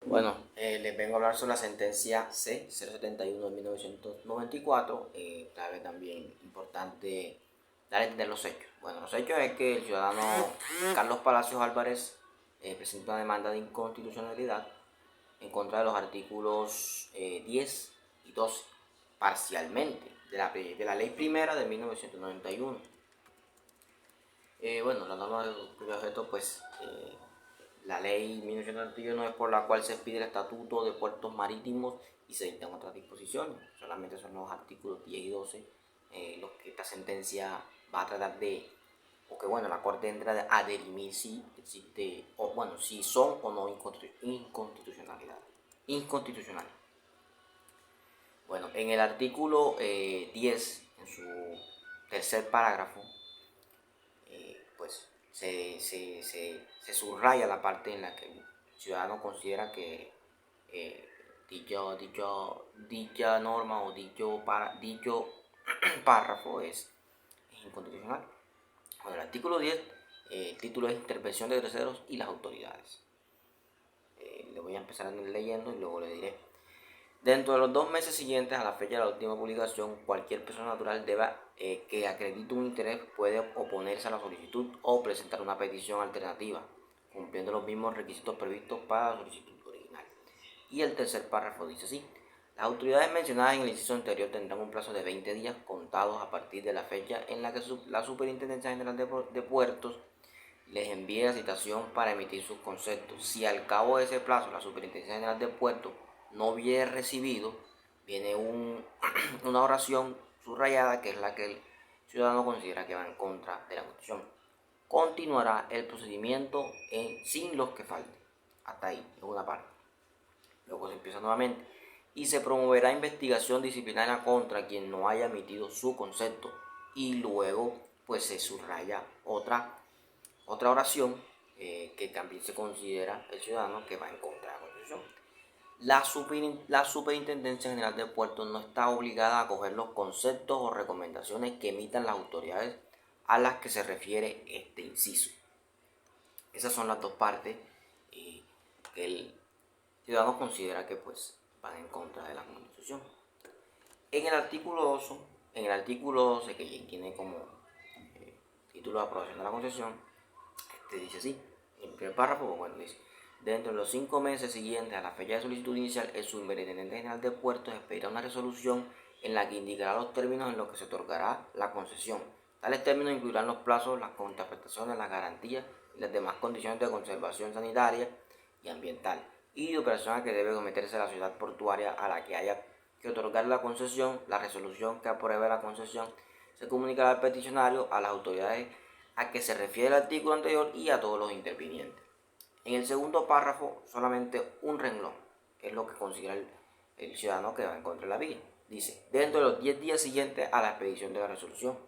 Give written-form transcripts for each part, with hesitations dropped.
Bueno, les vengo a hablar sobre la sentencia C-071 de 1994. Clave también importante dar a entender los hechos. Bueno, los hechos es que el ciudadano Carlos Palacios Álvarez presenta una demanda de inconstitucionalidad en contra de los artículos 10 y 12, parcialmente, de la ley primera de 1991. Bueno, la norma de objeto, pues, la ley 1991 es por la cual se expide el Estatuto de Puertos Marítimos y se dictan otras disposiciones. Solamente son los artículos 10 y 12 los que esta sentencia va a tratar de, o que bueno, la Corte entra a dirimir si existe, o bueno, si son o no inconstitucionalidad. Inconstitucional. Bueno, en el artículo 10, en su tercer parágrafo, pues se subraya la parte en la que el ciudadano considera que eh, dicha norma o dicho párrafo es inconstitucional. Bueno, el artículo 10, el título es Intervención de terceros y las autoridades. Le voy a empezar leyendo y luego le diré. Dentro de los 2 meses siguientes a la fecha de la última publicación, cualquier persona natural que acredite un interés puede oponerse a la solicitud o presentar una petición alternativa, cumpliendo los mismos requisitos previstos para la solicitud original. Y el tercer párrafo dice así: las autoridades mencionadas en el inciso anterior tendrán un plazo de 20 días contados a partir de la fecha en la que la Superintendencia General de Puertos les envíe la citación para emitir sus conceptos. Si al cabo de ese plazo la Superintendencia General de Puertos no hubiere recibido, viene una oración subrayada que es la que el ciudadano considera que va en contra de la Constitución. Continuará el procedimiento sin los que falten. Hasta ahí, es una parte. Luego se empieza nuevamente. Y se promoverá investigación disciplinaria contra quien no haya emitido su concepto. Y luego pues se subraya otra oración que también se considera el ciudadano que va en contra de la Constitución. La Superintendencia General de Puertos no está obligada a acoger los conceptos o recomendaciones que emitan las autoridades a las que se refiere este inciso. Esas son las dos partes que el ciudadano considera que pues van en contra de la Constitución. En el artículo 12, que tiene como título de aprobación de la Constitución, dice así, en el primer párrafo, bueno, dice: dentro de los 5 meses siguientes a la fecha de solicitud inicial, el Superintendente General de Puertos expedirá una resolución en la que indicará los términos en los que se otorgará la concesión. Tales términos incluirán los plazos, las contraprestaciones, las garantías y las demás condiciones de conservación sanitaria y ambiental y de operación a que debe someterse la ciudad portuaria a la que haya que otorgar la concesión. La resolución que apruebe la concesión se comunicará al peticionario, a las autoridades a que se refiere el artículo anterior y a todos los intervinientes. En el segundo párrafo, solamente un renglón, que es lo que considera el ciudadano que va en contra de la vía. Dice: dentro de los 10 días siguientes a la expedición de la resolución.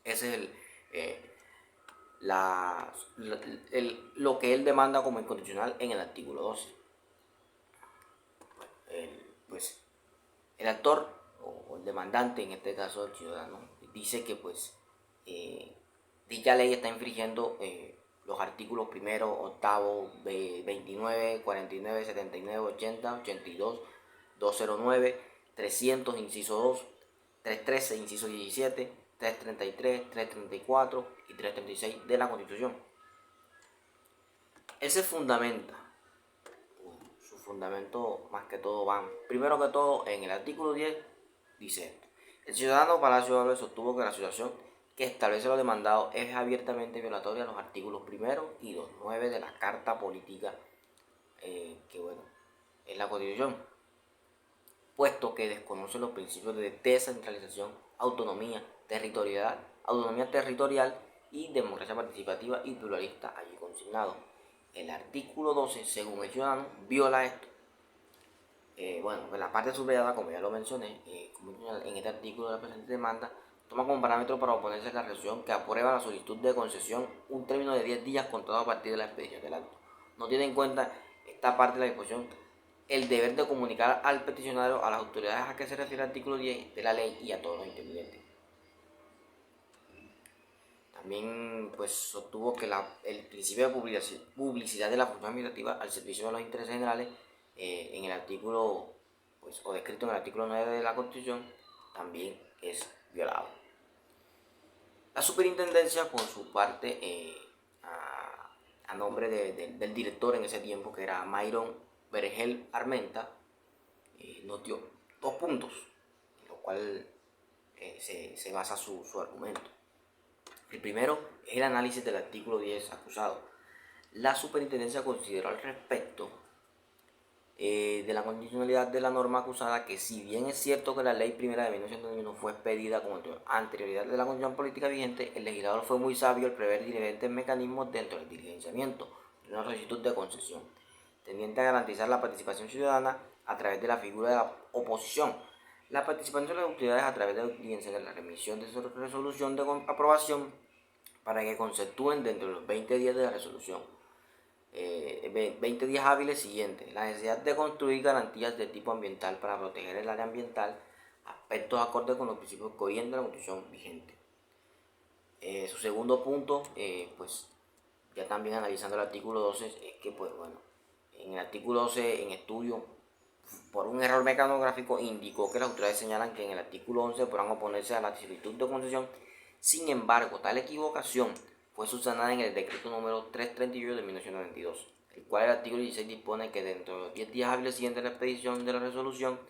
Ese es lo que él demanda como inconstitucional en el artículo 12. Pues el actor o el demandante, en este caso el ciudadano, dice que pues dicha ley está infringiendo los artículos primero, octavo, 29, 49, 79, 80, 82, 209, 300, inciso 2, 313, inciso 17, 333, 334 y 336 de la Constitución. Él se fundamenta, su fundamento más que todo van, primero que todo, en el artículo 10 dice esto: el ciudadano Palacio Álvarez sostuvo que la situación que establece lo demandado es abiertamente violatoria a los artículos primero y 29 de la Carta Política, que bueno, es la Constitución, puesto que desconoce los principios de descentralización, autonomía territorial y democracia participativa y pluralista allí consignado. El artículo 12, según el ciudadano, viola esto. Bueno, en la parte subrayada, como ya lo mencioné, en este artículo de la presente demanda, toma como parámetro para oponerse a la resolución que aprueba la solicitud de concesión un término de 10 días contado a partir de la expedición del acto. No tiene en cuenta esta parte de la disposición el deber de comunicar al peticionario a las autoridades a que se refiere el artículo 10 de la ley y a todos los intervinientes. También pues sostuvo que el principio de publicidad de la función administrativa al servicio de los intereses generales en el artículo, pues, o descrito en el artículo 9 de la Constitución, también es violado. La superintendencia, por su parte, a nombre del director en ese tiempo, que era Myron Vergel Armenta, nos dio 2 puntos, en lo cual se basa su argumento. El primero es el análisis del artículo 10 acusado. La superintendencia consideró al respecto de la condicionalidad de la norma acusada que, si bien es cierto que la ley primera de 1991 fue expedida con anterioridad de la condición política vigente, el legislador fue muy sabio al prever diferentes mecanismos dentro del diligenciamiento de una solicitud de concesión, tendiente a garantizar la participación ciudadana a través de la figura de la oposición, la participación de las autoridades a través de la audiencia de la remisión de su resolución de aprobación para que conceptúen dentro de los 20 días de la resolución. 20 días hábiles siguientes. La necesidad de construir garantías de tipo ambiental para proteger el área ambiental, aspectos acordes con los principios que orientan la Constitución vigente. Su segundo punto, pues ya también analizando el artículo 12, es que, pues bueno, en el artículo 12, en estudio, por un error mecanográfico, indicó que las autoridades señalan que en el artículo 11 podrán oponerse a la solicitud de concesión. Sin embargo, tal equivocación fue subsanada en el decreto número 338 de 1992, el cual el artículo 16 dispone que dentro de los 10 días hábiles siguientes a la expedición de la resolución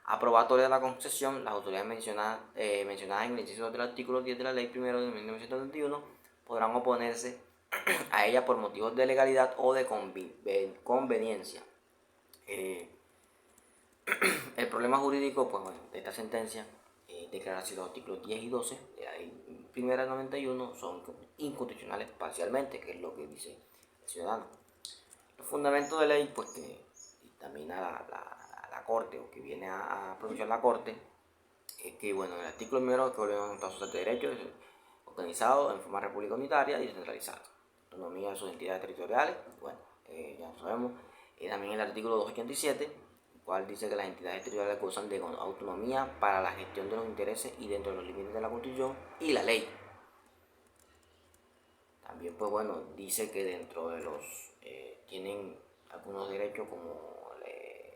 aprobatoria de la concesión, las autoridades mencionadas en el inciso del artículo 10 de la ley primero de 1971 podrán oponerse a ella por motivos de legalidad o de conveniencia. El problema jurídico, pues bueno, de esta sentencia declara si los artículos 10 y 12 de la ley primera del 91 son inconstitucionales parcialmente, que es lo que dice el ciudadano. Los fundamentos de ley, pues que dictamina la Corte, o que viene a pronunciar la Corte, es que, bueno, en el artículo primero, que volvemos a sus derechos organizados en forma república unitaria y descentralizada, autonomía de sus entidades territoriales, bueno, ya lo sabemos. También el artículo 287, el cual dice que las entidades territoriales gozan de autonomía para la gestión de los intereses y dentro de los límites de la Constitución y la ley. También, pues bueno, dice que dentro de los tienen algunos derechos como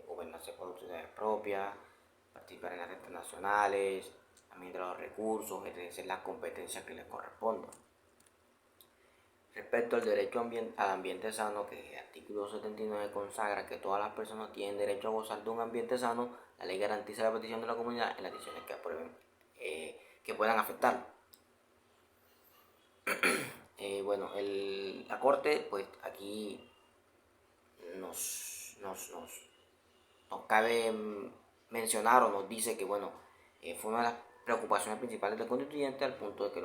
gobernarse por autoridades propias, participar en las rentas nacionales, administrar los recursos, ejercer las competencias que les correspondan. Respecto al derecho al ambiente sano, que el artículo 79 consagra que todas las personas tienen derecho a gozar de un ambiente sano, la ley garantiza la protección de la comunidad en las decisiones que aprueben, que puedan afectarlo. Bueno, la Corte, pues aquí nos cabe mencionar, o nos dice que, bueno, fue una de las preocupaciones principales del constituyente, al punto de que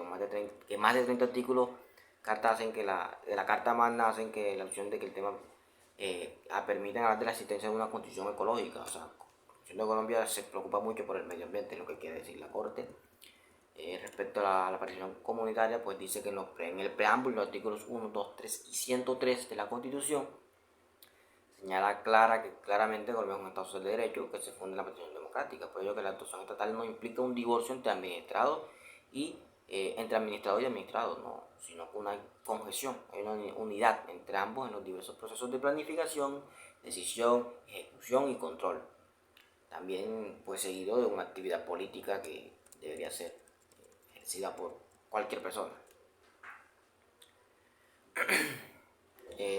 más de 30 artículos de la Carta Magna hacen que la opción de que el tema permiten hablar de la existencia de una constitución ecológica. O sea, la Constitución de Colombia se preocupa mucho por el medio ambiente, es lo que quiere decir la Corte. Respecto a la participación comunitaria, pues dice que en el preámbulo, los artículos 1, 2, 3 y 103 de la Constitución, señala claramente que Colombia es un Estado social de derecho que se funda en la participación democrática. Por ello que la actuación estatal no implica un divorcio entre administrados y administrados, no, sino que una congestión, hay una unidad entre ambos en los diversos procesos de planificación, decisión, ejecución y control. También, pues, seguido de una actividad política que debería ser ejercida por cualquier persona.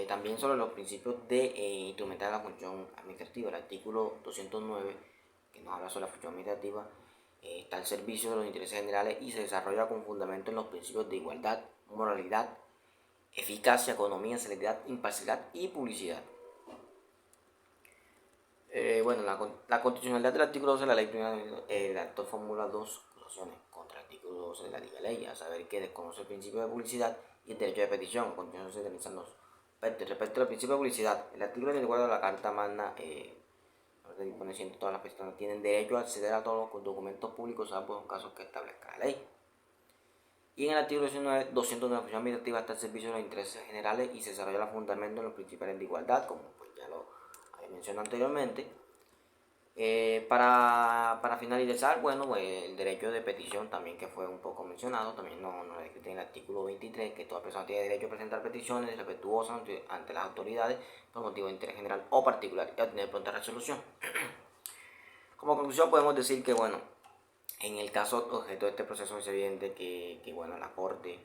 También sobre los principios de instrumentar la función administrativa, el artículo 209, que nos habla sobre la función administrativa, está al servicio de los intereses generales y se desarrolla con fundamento en los principios de igualdad, moralidad, eficacia, economía, celeridad, imparcialidad y publicidad. Bueno, la constitucionalidad del artículo 12 de la ley primera, el actor formula dos acusaciones contra el artículo 12 de la dicha ley, a saber que desconoce el principio de publicidad y el derecho de petición. A continuación se analizan los aspectos. Respecto al principio de publicidad, el artículo 24 de la Carta Magna dispone que todas las personas tienen derecho a acceder a todos los documentos públicos, salvo en los casos que establezca la ley. Y en el artículo 200 de la función administrativa está al servicio de los intereses generales y se desarrolla el fundamento en los principios de igualdad, como pues ya lo había mencionado anteriormente. Para finalizar, bueno, pues el derecho de petición también, que fue un poco mencionado, también nos describe en el artículo 23 que toda persona tiene derecho a presentar peticiones respetuosas ante las autoridades por motivo de interés general o particular y a obtener pronta resolución. Como conclusión podemos decir que, bueno, en el caso objeto de este proceso es evidente que bueno, la Corte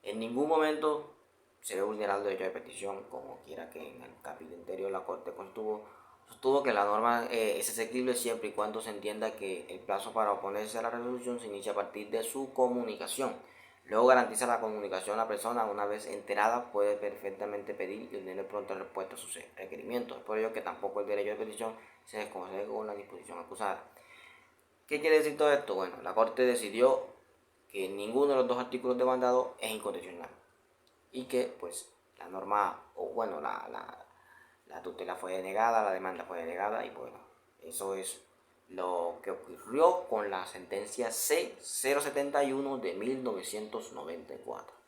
en ningún momento se ve vulnerado el derecho de petición, como quiera que en el capítulo anterior la Corte sostuvo que la norma es exequible siempre y cuando se entienda que el plazo para oponerse a la resolución se inicia a partir de su comunicación. Luego garantiza la comunicación a la persona, una vez enterada puede perfectamente pedir y obtener pronta respuesta a sus requerimientos. Es por ello que tampoco el derecho de petición se desconoce con la disposición acusada. ¿Qué quiere decir todo esto? Bueno, la Corte decidió que ninguno de los dos artículos demandados es incondicional y que pues la norma, o bueno, la tutela fue denegada, la demanda fue denegada y bueno, eso es lo que ocurrió con la sentencia C071 de 1994.